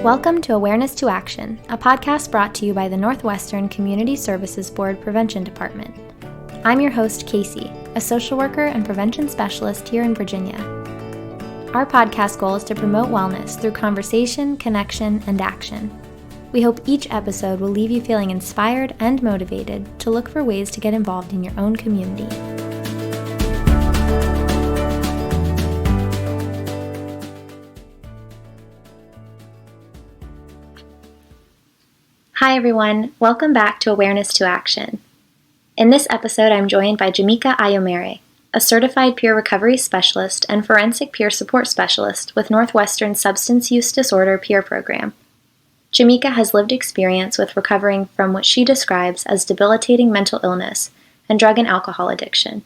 Welcome to Awareness to Action, a podcast brought to you by the Northwestern Community Services Board Prevention Department. I'm your host, Casey, a social worker and prevention specialist here in Virginia. Our podcast goal is to promote wellness through conversation, connection, and action. We hope each episode will leave you feeling inspired and motivated to look for ways to get involved in your own community. Hi everyone, welcome back to Awareness to Action. In this episode, I'm joined by Jimeca Iyomere, a certified peer recovery specialist and forensic peer support specialist with Northwestern's Substance Use Disorder Peer Program. Jimeca has lived experience with recovering from what she describes as debilitating mental illness and drug and alcohol addiction.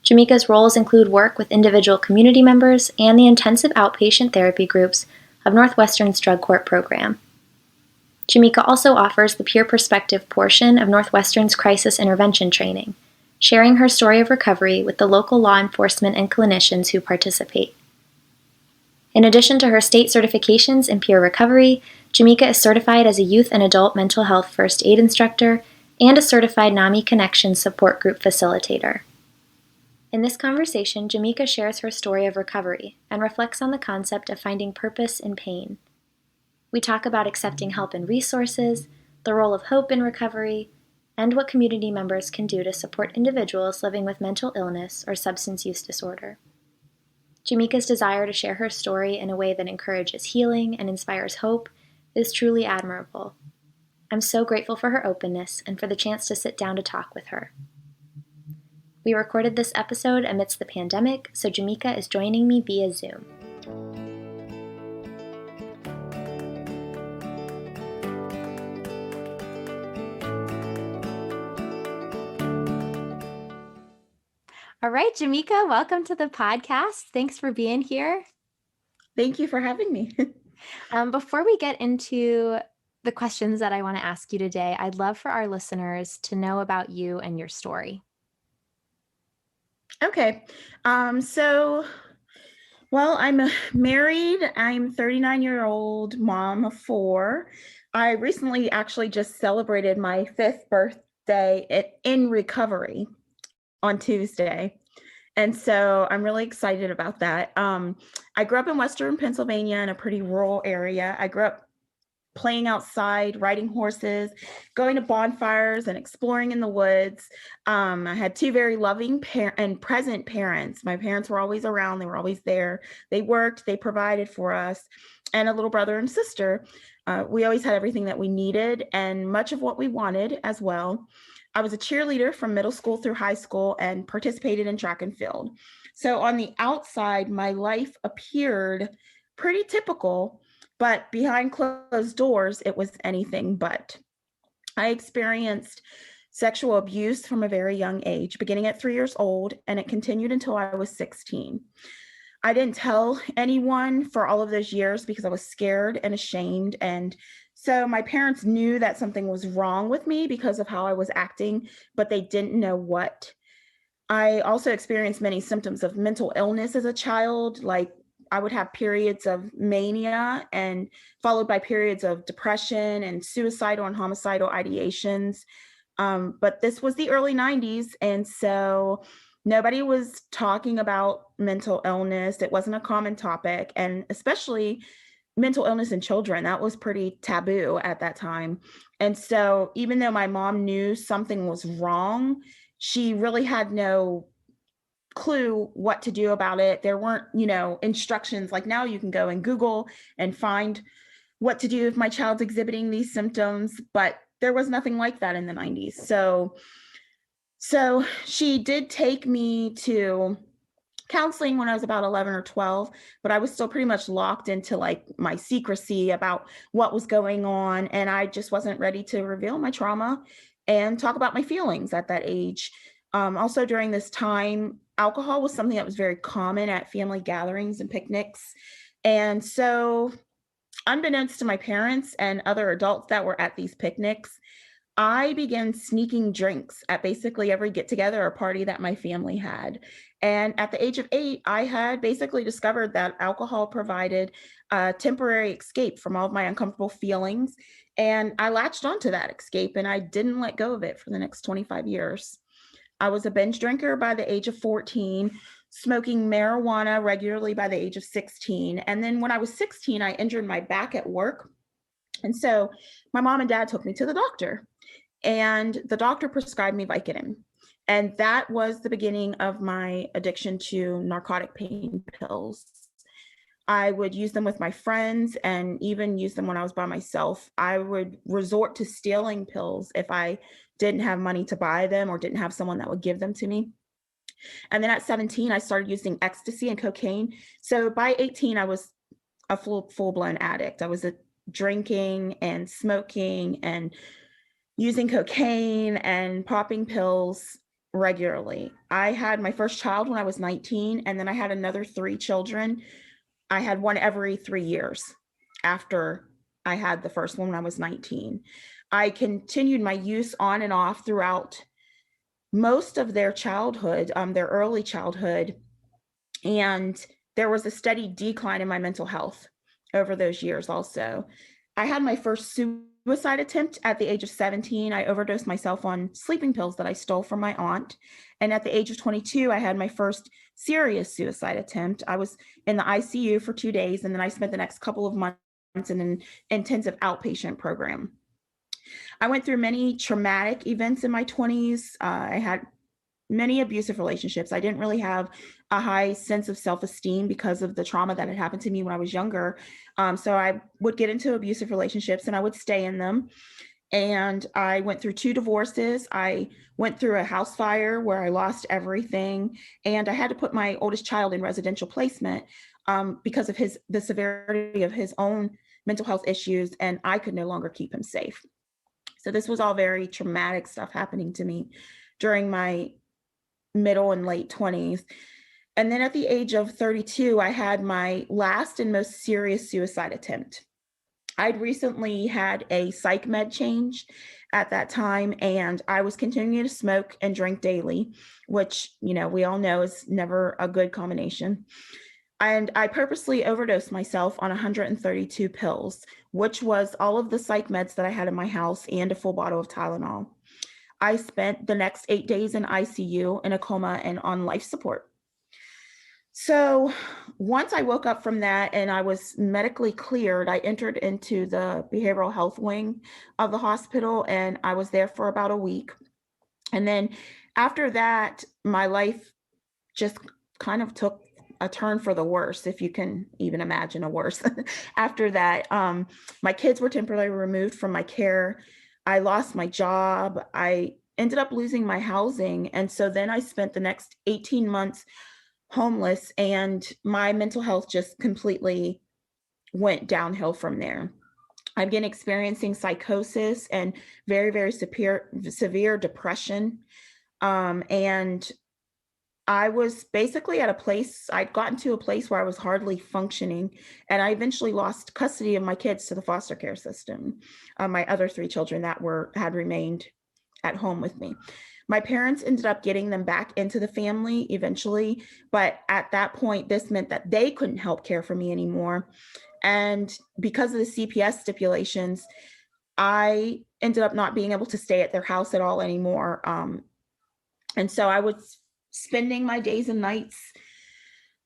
Jimeca's roles include work with individual community members and the intensive outpatient therapy groups of Northwestern's drug court program. Jimeca also offers the peer perspective portion of Northwestern's crisis intervention training, sharing her story of recovery with the local law enforcement and clinicians who participate. In addition to her state certifications in peer recovery, Jimeca is certified as a youth and adult mental health first aid instructor and a certified NAMI Connection support group facilitator. In this conversation, Jimeca shares her story of recovery and reflects on the concept of finding purpose in pain. We talk about accepting help and resources, the role of hope in recovery, and what community members can do to support individuals living with mental illness or substance use disorder. Jimeca's desire to share her story in a way that encourages healing and inspires hope is truly admirable. I'm so grateful for her openness and for the chance to sit down to talk with her. We recorded this episode amidst the pandemic, so Jimeca is joining me via Zoom. All right, Jimeca, welcome to the podcast. Thanks for being here. Thank you for having me. Before we get into the questions that I want to ask you today, I'd love for our listeners to know about you and your story. Okay. I'm married. I'm 39-year-old mom of four. I recently actually just celebrated my 5th birthday in recovery on Tuesday. And so I'm really excited about that. I grew up in Western Pennsylvania in a pretty rural area. I grew up playing outside, riding horses, going to bonfires and exploring in the woods. I had 2 very loving and present parents. My parents were always around. They were always there. They worked, they provided for us, and a little brother and sister. We always had everything that we needed and much of what we wanted as well. I was a cheerleader from middle school through high school and participated in track and field. So on the outside, my life appeared pretty typical, but behind closed doors, it was anything but. I experienced sexual abuse from a very young age, beginning at 3 years old, and it continued until I was 16. I didn't tell anyone for all of those years because I was scared and ashamed. And so my parents knew that something was wrong with me because of how I was acting, but they didn't know what. I also experienced many symptoms of mental illness as a child, like I would have periods of mania and followed by periods of depression and suicidal and homicidal ideations. But this was the early 90s. And so nobody was talking about mental illness. It wasn't a common topic, and especially mental illness in children. That was pretty taboo at that time. And so even though my mom knew something was wrong, she really had no clue what to do about it. There weren't, instructions like now you can go and Google and find what to do if my child's exhibiting these symptoms, but there was nothing like that in the 90s. So she did take me to counseling when I was about 11 or 12, but I was still pretty much locked into like my secrecy about what was going on. And I just wasn't ready to reveal my trauma and talk about my feelings at that age. Also during this time, alcohol was something that was very common at family gatherings and picnics. And so unbeknownst to my parents and other adults that were at these picnics, I began sneaking drinks at basically every get together or party that my family had. And at the age of 8, I had basically discovered that alcohol provided a temporary escape from all of my uncomfortable feelings. And I latched onto that escape and I didn't let go of it for the next 25 years. I was a binge drinker by the age of 14, smoking marijuana regularly by the age of 16. And then when I was 16, I injured my back at work. And so my mom and dad took me to the doctor, and the doctor prescribed me Vicodin. And that was the beginning of my addiction to narcotic pain pills. I would use them with my friends and even use them when I was by myself. I would resort to stealing pills if I didn't have money to buy them or didn't have someone that would give them to me. And then at 17, I started using ecstasy and cocaine. So by 18, I was a full-blown addict. I was drinking and smoking and using cocaine and popping pills regularly. I had my first child when I was 19, and then I had another 3 children. I had one every 3 years after I had the first one when I was 19. I continued my use on and off throughout most of their childhood, their early childhood, and there was a steady decline in my mental health over those years also. I had my first suicide attempt at the age of 17. I overdosed myself on sleeping pills that I stole from my aunt. And at the age of 22, I had my first serious suicide attempt. I was in the ICU for 2 days, and then I spent the next couple of months in an intensive outpatient program. I went through many traumatic events in my 20s. I had many abusive relationships. I didn't really have a high sense of self-esteem because of the trauma that had happened to me when I was younger. So I would get into abusive relationships and I would stay in them. And I went through 2 divorces. I went through a house fire where I lost everything. And I had to put my oldest child in residential placement because of the severity of his own mental health issues. And I could no longer keep him safe. So this was all very traumatic stuff happening to me during my middle and late 20s. And then at the age of 32, I had my last and most serious suicide attempt. I'd recently had a psych med change at that time, and I was continuing to smoke and drink daily, which, we all know is never a good combination. And I purposely overdosed myself on 132 pills, which was all of the psych meds that I had in my house and a full bottle of Tylenol. I spent the next 8 days in ICU in a coma and on life support. So once I woke up from that and I was medically cleared, I entered into the behavioral health wing of the hospital, and I was there for about a week. And then after that, my life just kind of took a turn for the worse, if you can even imagine a worse. After that, my kids were temporarily removed from my care. I lost my job. I ended up losing my housing. And so then I spent the next 18 months homeless, and my mental health just completely went downhill from there. I began experiencing psychosis and very, very severe depression. And I was basically at a place, I'd gotten to a place where I was hardly functioning, and I eventually lost custody of my kids to the foster care system, my other 3 children that had remained at home with me. My parents ended up getting them back into the family eventually, but at that point, this meant that they couldn't help care for me anymore. And because of the CPS stipulations, I ended up not being able to stay at their house at all anymore. And so I was spending my days and nights,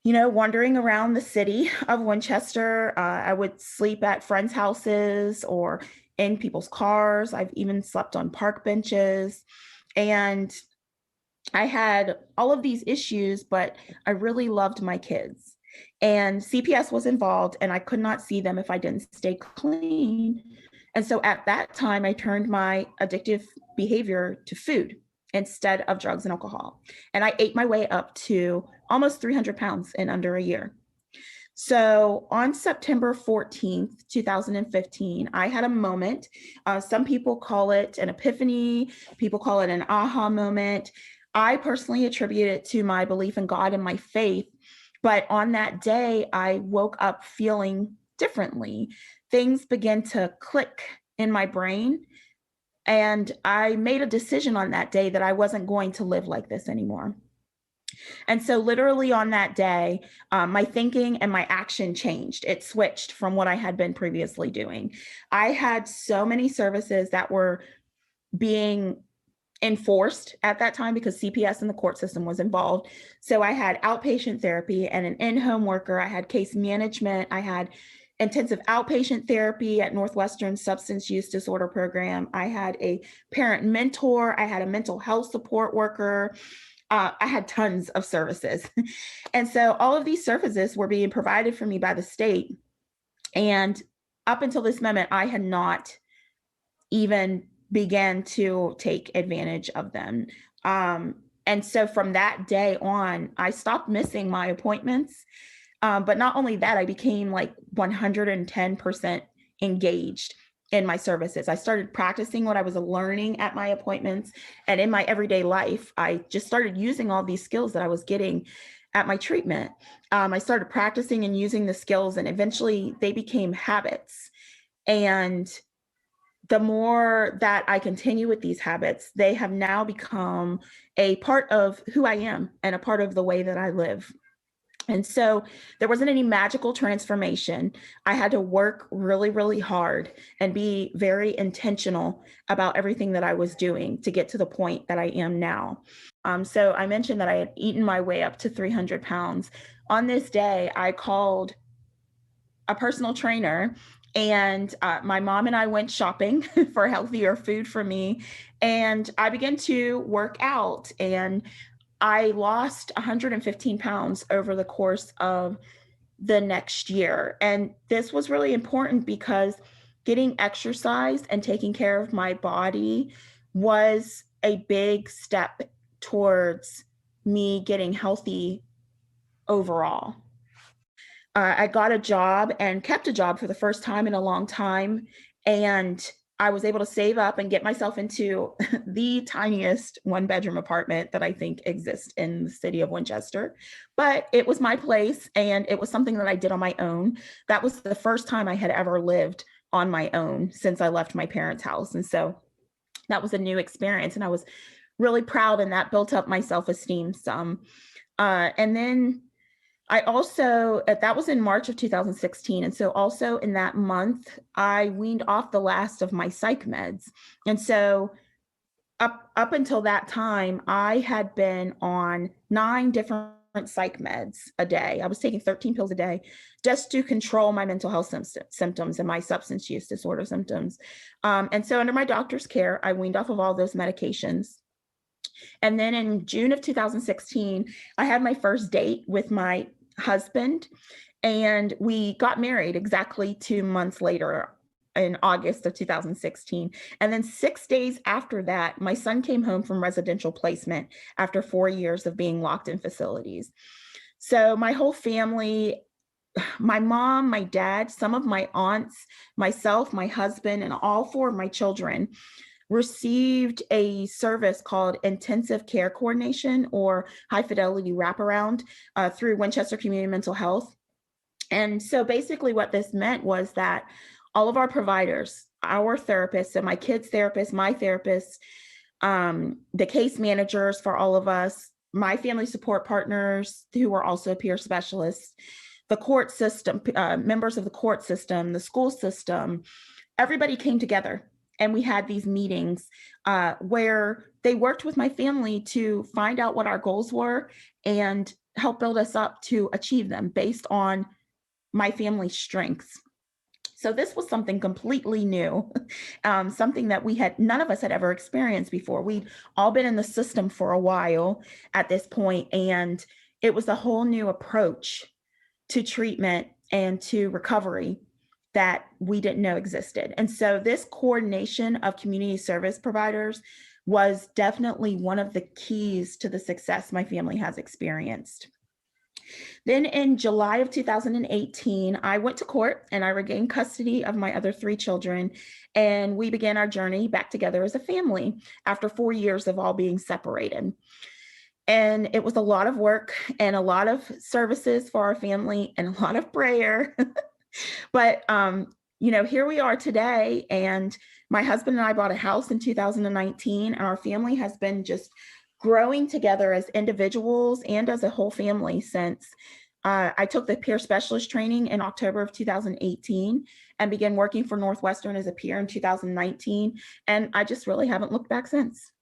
wandering around the city of Winchester. I would sleep at friends' houses or in people's cars. I've even slept on park benches. And I had all of these issues, but I really loved my kids. And CPS was involved, and I could not see them if I didn't stay clean. And so at that time, I turned my addictive behavior to food instead of drugs and alcohol. And I ate my way up to almost 300 pounds in under a year. So on September 14th, 2015, I had a moment. Some people call it an epiphany. People call it an aha moment. I personally attribute it to my belief in God and my faith. But on that day, I woke up feeling differently. Things began to click in my brain. And I made a decision on that day that I wasn't going to live like this anymore. And so literally on that day, my thinking and my action changed. It switched from what I had been previously doing. I had so many services that were being enforced at that time because CPS and the court system was involved. So I had outpatient therapy and an in-home worker. I had case management. I had intensive outpatient therapy at Northwestern substance use disorder program. I had a parent mentor. I had a mental health support worker. I had tons of services. And so all of these services were being provided for me by the state. And up until this moment, I had not even began to take advantage of them. And so from that day on, I stopped missing my appointments. But not only that, I became like 110% engaged in my services. I started practicing what I was learning at my appointments and in my everyday life. I just started using all these skills that I was getting at my treatment. I started practicing and using the skills, and eventually they became habits. And the more that I continue with these habits, they have now become a part of who I am and a part of the way that I live. And so there wasn't any magical transformation. I had to work really, really hard and be very intentional about everything that I was doing to get to the point that I am now. So I mentioned that I had eaten my way up to 300 pounds. On this day, I called a personal trainer, and my mom and I went shopping for healthier food for me. And I began to work out, and I lost 115 pounds over the course of the next year. And this was really important because getting exercise and taking care of my body was a big step towards me getting healthy overall. I got a job and kept a job for the first time in a long time. And I was able to save up and get myself into the tiniest one-bedroom apartment that I think exists in the city of Winchester. But it was my place, and it was something that I did on my own. That was the first time I had ever lived on my own since I left my parents' house. And so that was a new experience, and I was really proud, and that built up my self-esteem some. And then I also, that was in March of 2016. And so also in that month, I weaned off the last of my psych meds. And so up until that time, I had been on 9 different psych meds a day. I was taking 13 pills a day just to control my mental health symptoms and my substance use disorder symptoms. And so under my doctor's care, I weaned off of all those medications. And then in June of 2016, I had my first date with my husband, and we got married exactly 2 months later in August of 2016. And then 6 days after that, my son came home from residential placement after 4 years of being locked in facilities. So my whole family, my mom, my dad, some of my aunts, myself, my husband, and all 4 of my children received a service called intensive care coordination, or high fidelity wraparound, through Winchester Community Mental Health. And so basically what this meant was that all of our providers, our therapists, so my kids' therapists, my therapists, the case managers for all of us, my family support partners who were also peer specialists, the court system, members of the court system, the school system, everybody came together. And we had these meetings where they worked with my family to find out what our goals were and help build us up to achieve them based on my family's strengths. So this was something completely new, something that none of us had ever experienced before. We'd all been in the system for a while at this point, and it was a whole new approach to treatment and to recovery that we didn't know existed. And so this coordination of community service providers was definitely one of the keys to the success my family has experienced. Then in July of 2018, I went to court and I regained custody of my other 3 children, and we began our journey back together as a family after 4 years of all being separated. And it was a lot of work and a lot of services for our family and a lot of prayer. But, here we are today, and my husband and I bought a house in 2019, and our family has been just growing together as individuals and as a whole family since I took the peer specialist training in October of 2018 and began working for Northwestern as a peer in 2019. And I just really haven't looked back since.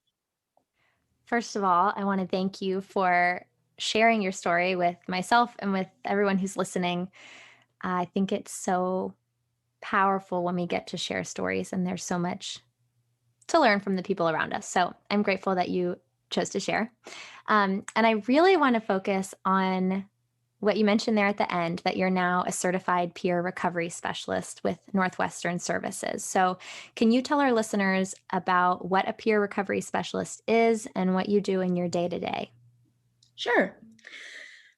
First of all, I want to thank you for sharing your story with myself and with everyone who's listening. I think it's so powerful when we get to share stories, and there's so much to learn from the people around us. So I'm grateful that you chose to share. And I really want to focus on what you mentioned there at the end, that you're now a certified peer recovery specialist with Northwestern Services. So can you tell our listeners about what a peer recovery specialist is and what you do in your day-to-day? Sure.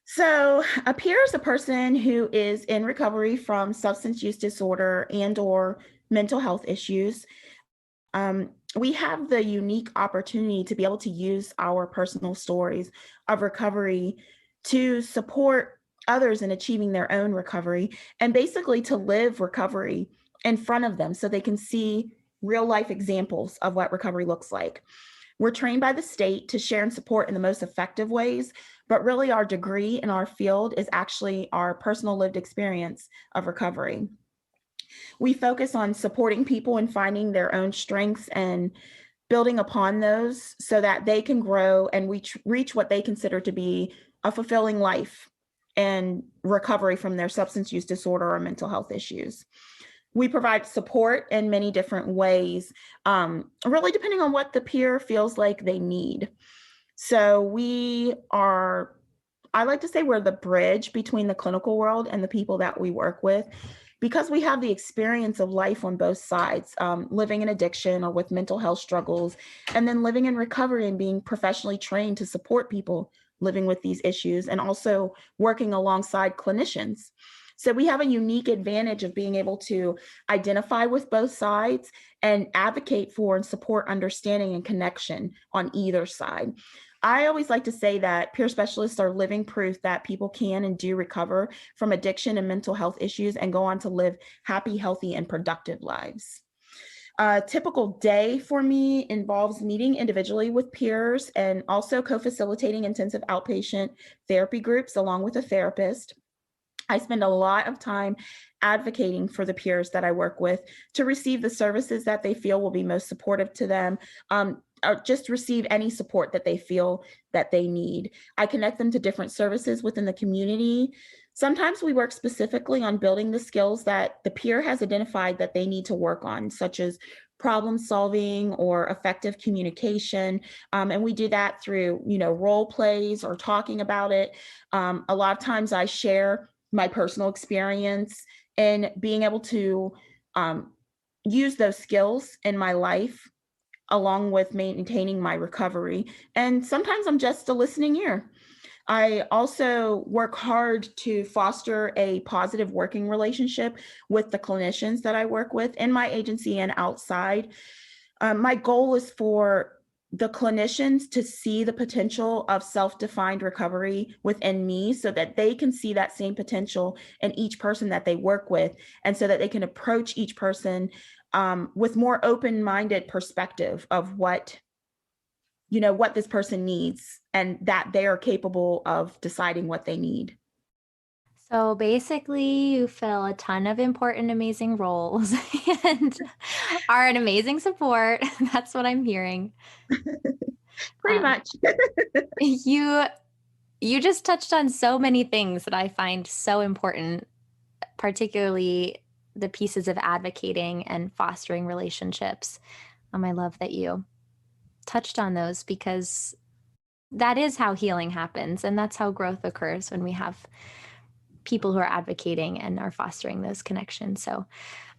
So a peer is a person who is in recovery from substance use disorder and or mental health issues. We have the unique opportunity to be able to use our personal stories of recovery to support others in achieving their own recovery, and basically to live recovery in front of them so they can see real life examples of what recovery looks like. We're trained by the state to share and support in the most effective ways, but really our degree in our field is actually our personal lived experience of recovery. We focus on supporting people in finding their own strengths and building upon those so that they can grow and reach what they consider to be a fulfilling life and recovery from their substance use disorder or mental health issues. We provide support in many different ways, really depending on what the peer feels like they need. So I like to say we're the bridge between the clinical world and the people that we work with, because we have the experience of life on both sides, living in addiction or with mental health struggles, and then living in recovery and being professionally trained to support people living with these issues, and also working alongside clinicians. So we have a unique advantage of being able to identify with both sides and advocate for and support understanding and connection on either side. I always like to say that peer specialists are living proof that people can and do recover from addiction and mental health issues and go on to live happy, healthy, and productive lives. A typical day for me involves meeting individually with peers and also co-facilitating intensive outpatient therapy groups along with a therapist. I spend a lot of time advocating for the peers that I work with to receive the services that they feel will be most supportive to them, or just receive any support that they feel that they need. I connect them to different services within the community. Sometimes we work specifically on building the skills that the peer has identified that they need to work on, such as problem solving or effective communication. And we do that through, role plays or talking about it. A lot of times I share my personal experience and being able to use those skills in my life along with maintaining my recovery. And sometimes I'm just a listening ear. I also work hard to foster a positive working relationship with the clinicians that I work with in my agency and outside. My goal is for the clinicians to see the potential of self-defined recovery within me so that they can see that same potential in each person that they work with, and so that they can approach each person with more open-minded perspective of what this person needs, and that they are capable of deciding what they need. So basically, you fill a ton of important, amazing roles and are an amazing support. That's what I'm hearing. Pretty much. You just touched on so many things that I find so important, particularly the pieces of advocating and fostering relationships. I love that you touched on those, because that is how healing happens, and that's how growth occurs, when we have people who are advocating and are fostering those connections. So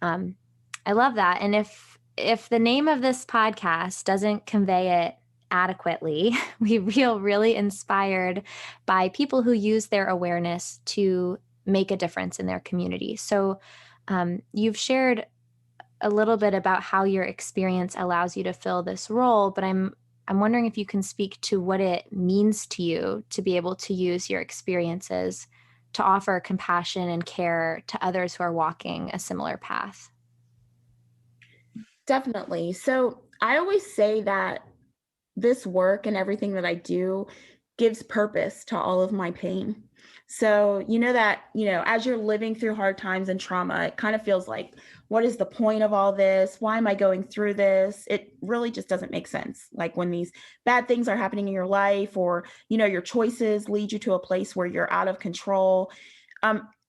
I love that. And if the name of this podcast doesn't convey it adequately, we feel really inspired by people who use their awareness to make a difference in their community. So you've shared a little bit about how your experience allows you to fill this role, but I'm wondering if you can speak to what it means to you to be able to use your experiences to offer compassion and care to others who are walking a similar path. Definitely. So I always say that this work and everything that I do gives purpose to all of my pain. So, as you're living through hard times and trauma, it kind of feels like, what is the point of all this? Why am I going through this? It really just doesn't make sense. Like when these bad things are happening in your life, or, your choices lead you to a place where you're out of control.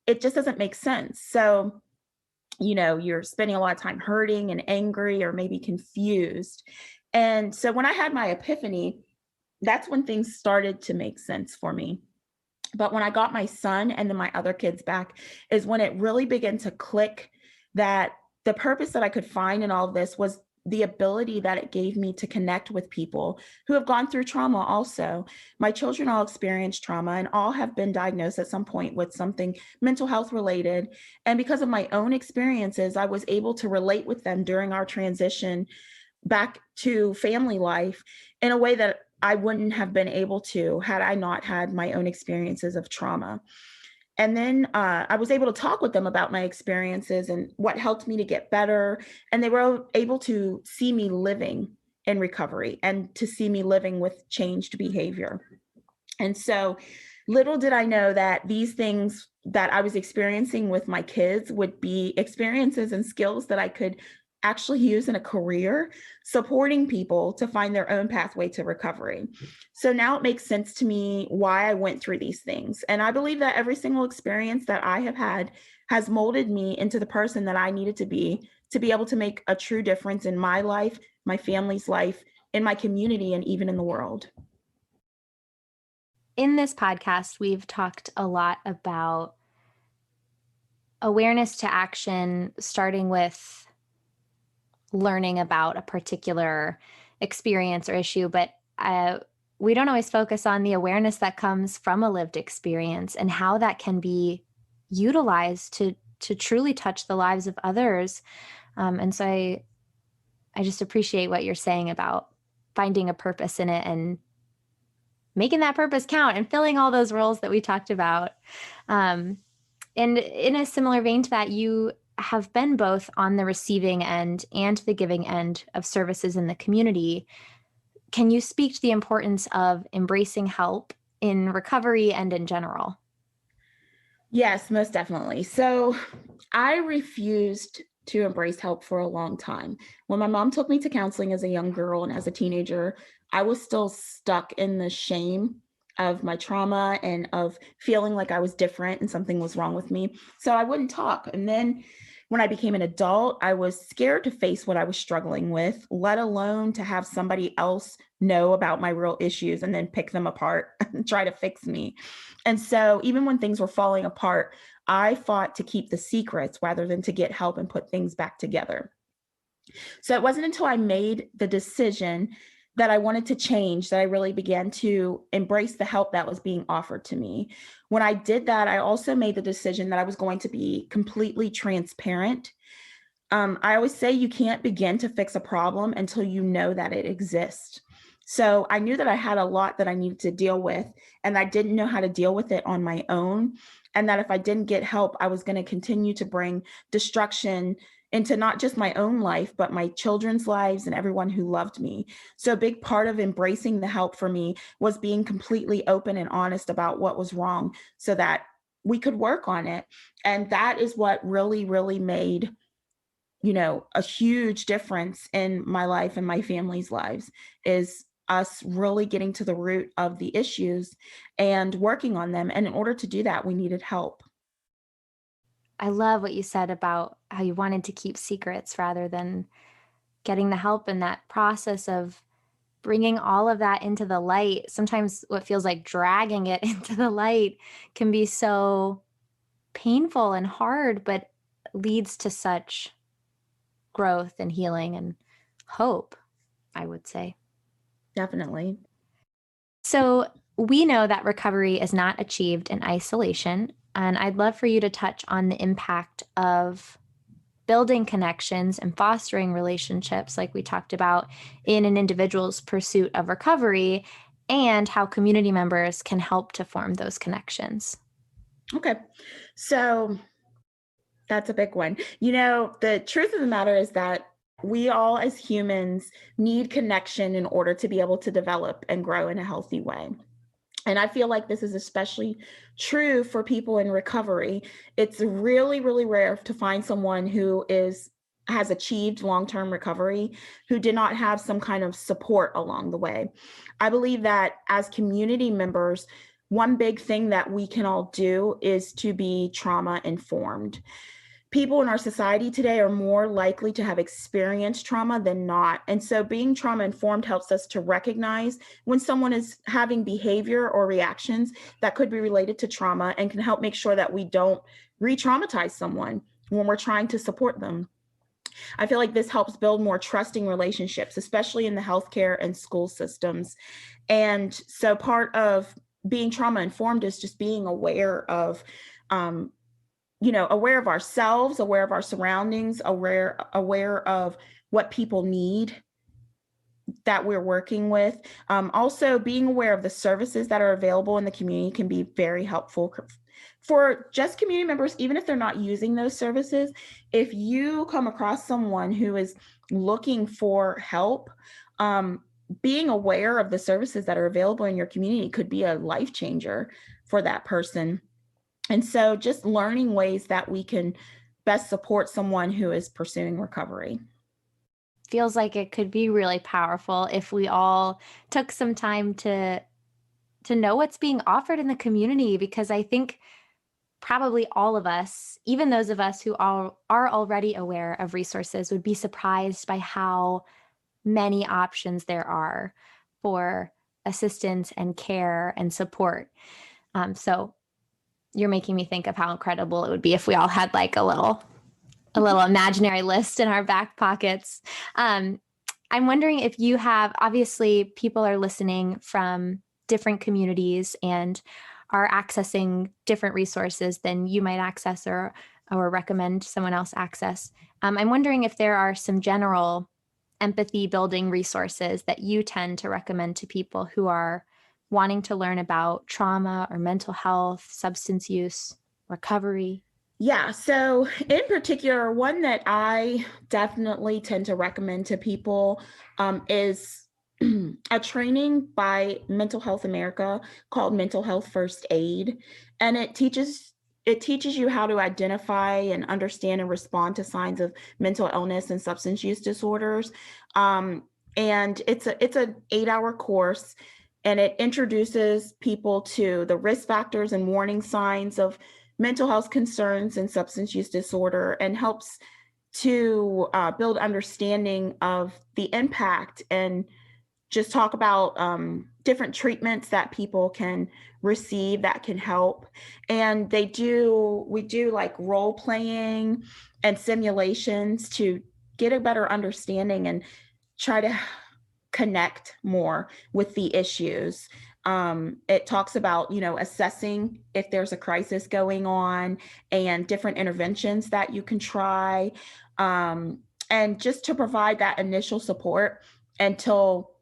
It just doesn't make sense. So, you're spending a lot of time hurting and angry or maybe confused. And so when I had my epiphany, that's when things started to make sense for me. But when I got my son and then my other kids back is when it really began to click that the purpose that I could find in all of this was the ability that it gave me to connect with people who have gone through trauma also. My children all experienced trauma and all have been diagnosed at some point with something mental health related. And because of my own experiences, I was able to relate with them during our transition back to family life in a way that I wouldn't have been able to had I not had my own experiences of trauma. And then I was able to talk with them about my experiences and what helped me to get better. And they were able to see me living in recovery and to see me living with changed behavior. And so little did I know that these things that I was experiencing with my kids would be experiences and skills that I could actually use in a career supporting people to find their own pathway to recovery. So now it makes sense to me why I went through these things. And I believe that every single experience that I have had has molded me into the person that I needed to be able to make a true difference in my life, my family's life, in my community, and even in the world. In this podcast, we've talked a lot about awareness to action, starting with learning about a particular experience or issue, but we don't always focus on the awareness that comes from a lived experience and how that can be utilized to truly touch the lives of others. And so I just appreciate what you're saying about finding a purpose in it and making that purpose count and filling all those roles that we talked about. And in a similar vein to that, you have been both on the receiving end and the giving end of services in the community. Can you speak to the importance of embracing help in recovery and in general? Yes, most definitely. So I refused to embrace help for a long time. When my mom took me to counseling as a young girl and as a teenager, I was still stuck in the shame of my trauma and of feeling like I was different and something was wrong with me. So I wouldn't talk. And then when I became an adult, I was scared to face what I was struggling with, let alone to have somebody else know about my real issues and then pick them apart and try to fix me. And so even when things were falling apart, I fought to keep the secrets rather than to get help and put things back together. So it wasn't until I made the decision that I wanted to change that I really began to embrace the help that was being offered to me. When I did that, I also made the decision that I was going to be completely transparent. I always say you can't begin to fix a problem until you know that it exists. So I knew that I had a lot that I needed to deal with, and I didn't know how to deal with it on my own. And that if I didn't get help, I was going to continue to bring destruction into not just my own life, but my children's lives and everyone who loved me. So a big part of embracing the help for me was being completely open and honest about what was wrong so that we could work on it. And that is what really, really made a huge difference in my life and my family's lives, is us really getting to the root of the issues and working on them. And in order to do that, we needed help. I love what you said about how you wanted to keep secrets rather than getting the help in that process of bringing all of that into the light. Sometimes what feels like dragging it into the light can be so painful and hard, but leads to such growth and healing and hope, I would say. Definitely. So we know that recovery is not achieved in isolation, and I'd love for you to touch on the impact of building connections and fostering relationships, like we talked about, in an individual's pursuit of recovery, and how community members can help to form those connections. Okay. So that's a big one. The truth of the matter is that We all as humans need connection in order to be able to develop and grow in a healthy way. And I feel like this is especially true for people in recovery. It's really, really rare to find someone who has achieved long-term recovery who did not have some kind of support along the way. I believe that as community members, one big thing that we can all do is to be trauma informed. People in our society today are more likely to have experienced trauma than not. And so being trauma informed helps us to recognize when someone is having behavior or reactions that could be related to trauma and can help make sure that we don't re-traumatize someone when we're trying to support them. I feel like this helps build more trusting relationships, especially in the healthcare and school systems. And so part of being trauma informed is just being aware of aware of ourselves, aware of our surroundings, aware of what people need that we're working with. Also, being aware of the services that are available in the community can be very helpful for just community members, even if they're not using those services. If you come across someone who is looking for help, being aware of the services that are available in your community could be a life changer for that person. And so just learning ways that we can best support someone who is pursuing recovery. Feels like it could be really powerful if we all took some time to know what's being offered in the community, because I think probably all of us, even those of us who are already aware of resources, would be surprised by how many options there are for assistance and care and support. So you're making me think of how incredible it would be if we all had like a little imaginary list in our back pockets. I'm wondering if you have, obviously people are listening from different communities and are accessing different resources than you might access or recommend someone else access. I'm wondering if there are some general empathy building resources that you tend to recommend to people who are wanting to learn about trauma or mental health, substance use, recovery. Yeah, so in particular, one that I definitely tend to recommend to people is a training by Mental Health America called Mental Health First Aid. And it teaches you how to identify and understand and respond to signs of mental illness and substance use disorders. And it's an 8-hour course, and it introduces people to the risk factors and warning signs of mental health concerns and substance use disorder, and helps to build understanding of the impact and just talk about different treatments that people can receive that can help. And we do like role playing and simulations to get a better understanding and try to connect more with the issues. It talks about, assessing if there's a crisis going on and different interventions that you can try, and just to provide that initial support until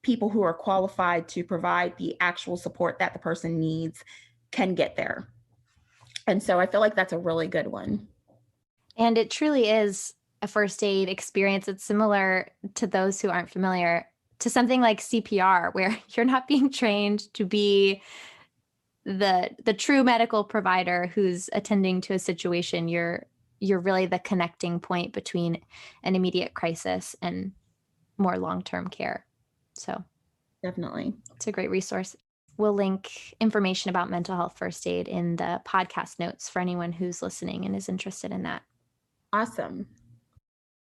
people who are qualified to provide the actual support that the person needs can get there. And so I feel like that's a really good one. And it truly is a first aid experience. It's similar, to those who aren't familiar, to something like CPR, where you're not being trained to be the true medical provider who's attending to a situation. You're really the connecting point between an immediate crisis and more long-term care. So Definitely. It's a great resource. We'll link information about mental health first aid in the podcast notes for anyone who's listening and is interested in that. Awesome.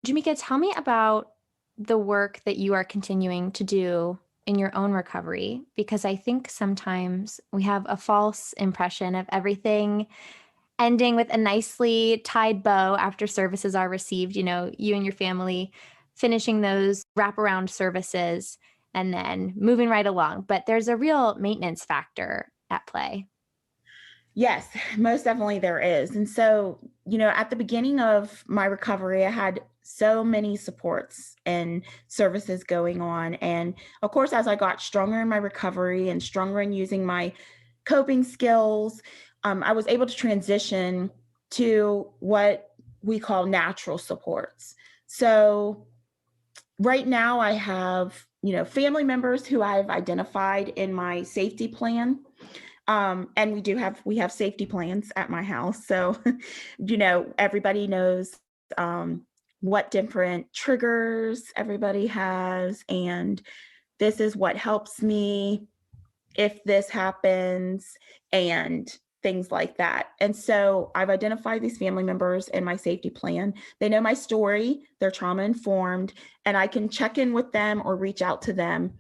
Jimeca, tell me about the work that you are continuing to do in your own recovery, because I think sometimes we have a false impression of everything ending with a nicely tied bow after services are received, you and your family finishing those wraparound services and then moving right along. But there's a real maintenance factor at play. Yes, most definitely there is. And so, at the beginning of my recovery, I had so many supports and services going on. And of course, as I got stronger in my recovery and stronger in using my coping skills, I was able to transition to what we call natural supports. So right now I have, family members who I've identified in my safety plan. And we have safety plans at my house. So, everybody knows what different triggers everybody has. And this is what helps me if this happens and things like that. And so I've identified these family members in my safety plan. They know my story, they're trauma informed, and I can check in with them or reach out to them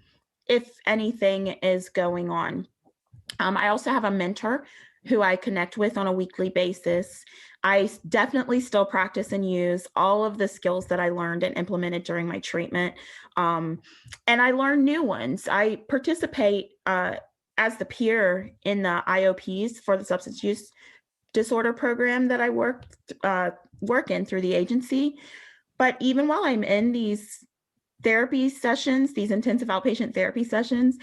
if anything is going on. I also have a mentor who I connect with on a weekly basis. I definitely still practice and use all of the skills that I learned and implemented during my treatment. And I learn new ones. I participate as the peer in the IOPs for the substance use disorder program that I work in through the agency. But even while I'm in these therapy sessions, these intensive outpatient therapy sessions,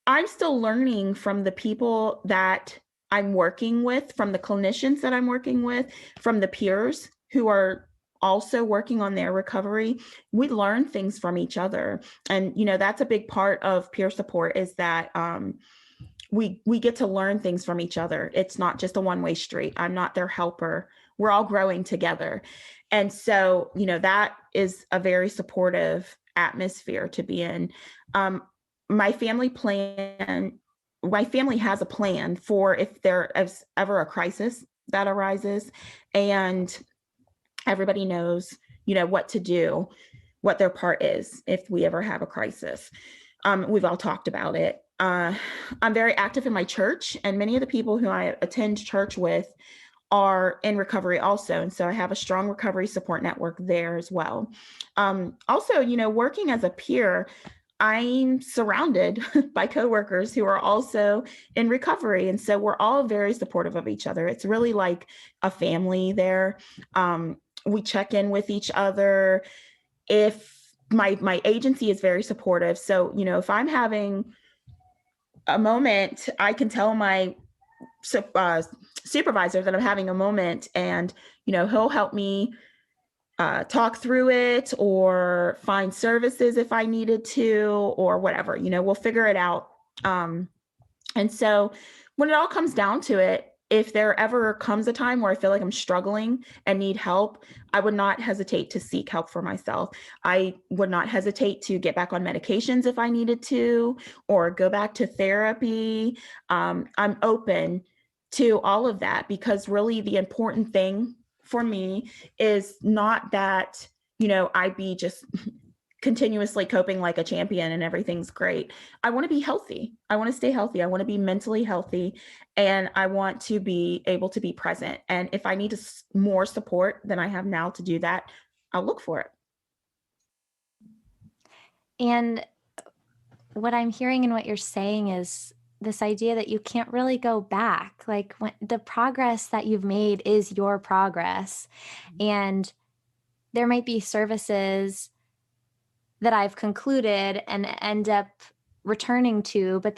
I'm still learning from the people that I'm working with, from the clinicians that I'm working with, from the peers who are also working on their recovery. We learn things from each other. And, that's a big part of peer support, is that we get to learn things from each other. It's not just a one-way street. I'm not their helper. We're all growing together. And so, that is a very supportive atmosphere to be in. My family has a plan for if there is ever a crisis that arises, and everybody knows, what to do, what their part is if we ever have a crisis. We've all talked about it. I'm very active in my church, and many of the people who I attend church with are in recovery also. And so I have a strong recovery support network there as well. Also, working as a peer, I'm surrounded by coworkers who are also in recovery. And so we're all very supportive of each other. It's really like a family there. We check in with each other. If my agency is very supportive. So, if I'm having a moment, I can tell my supervisor that I'm having a moment, and, he'll help me talk through it or find services if I needed to, or whatever, we'll figure it out. And so when it all comes down to it, if there ever comes a time where I feel like I'm struggling and need help, I would not hesitate to seek help for myself. I would not hesitate to get back on medications if I needed to, or go back to therapy. I'm open to all of that, because really the important thing for me is not that, I be just continuously coping like a champion and everything's great. I want to be healthy. I want to stay healthy. I want to be mentally healthy, and I want to be able to be present. And if I need more support than I have now to do that, I'll look for it. And what I'm hearing and what you're saying is this idea that you can't really go back. Like, when the progress that you've made is your progress. And there might be services that I've concluded and end up returning to, but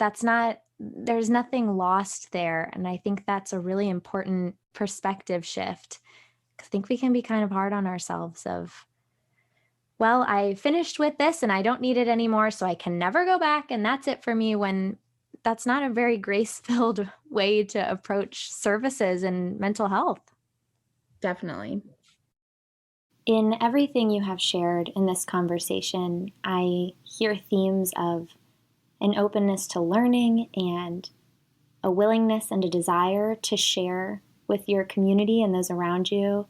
there's nothing lost there. And I think that's a really important perspective shift. I think we can be kind of hard on ourselves of, well, I finished with this and I don't need it anymore, so I can never go back, and that's it for me, when that's not a very grace-filled way to approach services and mental health. Definitely. In everything you have shared in this conversation, I hear themes of an openness to learning and a willingness and a desire to share with your community and those around you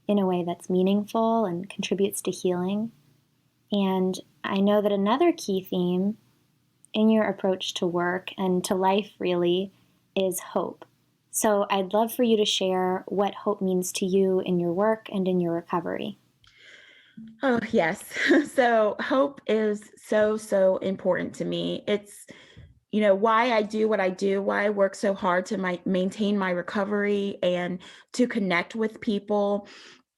in a way that's meaningful and contributes to healing. And I know that another key theme in your approach to work and to life really is hope. So I'd love for you to share what hope means to you in your work and in your recovery. Oh, yes. So hope is so important to me. It's, why I do what I do, why I work so hard to maintain my recovery and to connect with people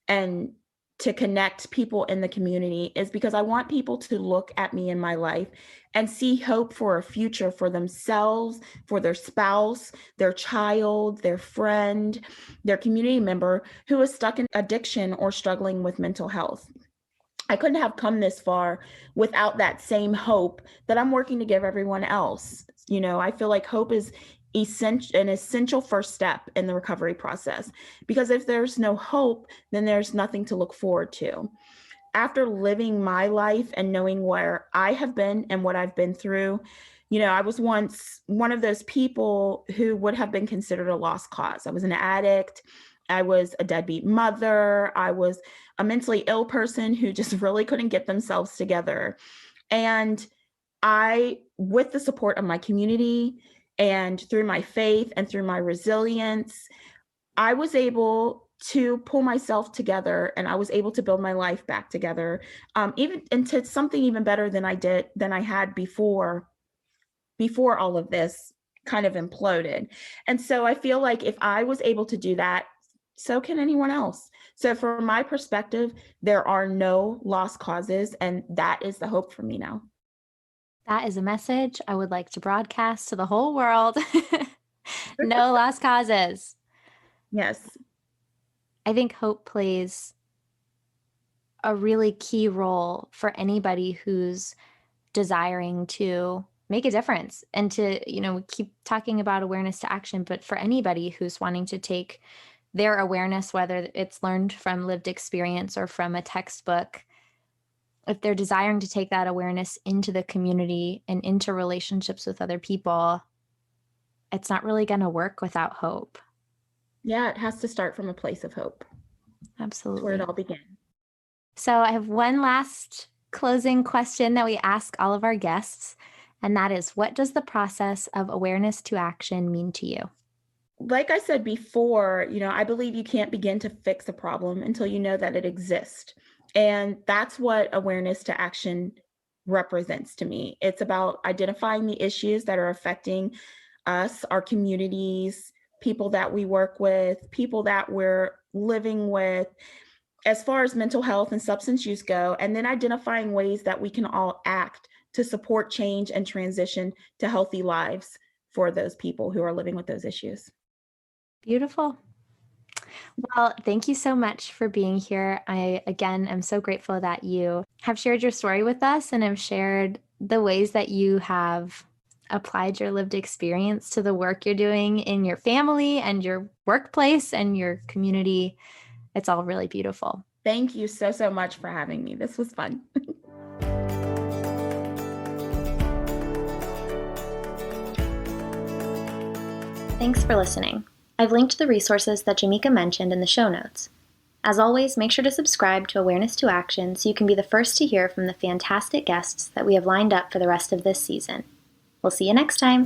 and to connect people in the community, is because I want people to look at me in my life and see hope for a future for themselves, for their spouse, their child, their friend, their community member who is stuck in addiction or struggling with mental health. I couldn't have come this far without that same hope that I'm working to give everyone else. I feel like hope is an essential first step in the recovery process, because if there's no hope, then there's nothing to look forward to. After living my life and knowing where I have been and what I've been through, I was once one of those people who would have been considered a lost cause. I was an addict. I was a deadbeat mother. I was a mentally ill person who just really couldn't get themselves together. And with the support of my community and through my faith and through my resilience, I was able to pull myself together, and I was able to build my life back together, even into something even better than I had before all of this kind of imploded. And so I feel like if I was able to do that, so can anyone else. So from my perspective, there are no lost causes, and that is the hope for me now. That is a message I would like to broadcast to the whole world. No lost causes. Yes. I think hope plays a really key role for anybody who's desiring to make a difference and to, we keep talking about awareness to action, but for anybody who's wanting to take their awareness, whether it's learned from lived experience or from a textbook, if they're desiring to take that awareness into the community and into relationships with other people, it's not really going to work without hope. Yeah, it has to start from a place of hope. Absolutely. That's where it all began. So I have one last closing question that we ask all of our guests, and that is, what does the process of awareness to action mean to you? Like I said before, I believe you can't begin to fix a problem until you know that it exists. And that's what awareness to action represents to me. It's about identifying the issues that are affecting us, our communities, people that we work with, people that we're living with, as far as mental health and substance use go, and then identifying ways that we can all act to support change and transition to healthy lives for those people who are living with those issues. Beautiful. Well, thank you so much for being here. I, again, am so grateful that you have shared your story with us and have shared the ways that you have applied your lived experience to the work you're doing in your family and your workplace and your community. It's all really beautiful. Thank you so, so much for having me. This was fun. Thanks for listening. I've linked the resources that Jimeca mentioned in the show notes. As always, make sure to subscribe to Awareness to Action so you can be the first to hear from the fantastic guests that we have lined up for the rest of this season. We'll see you next time.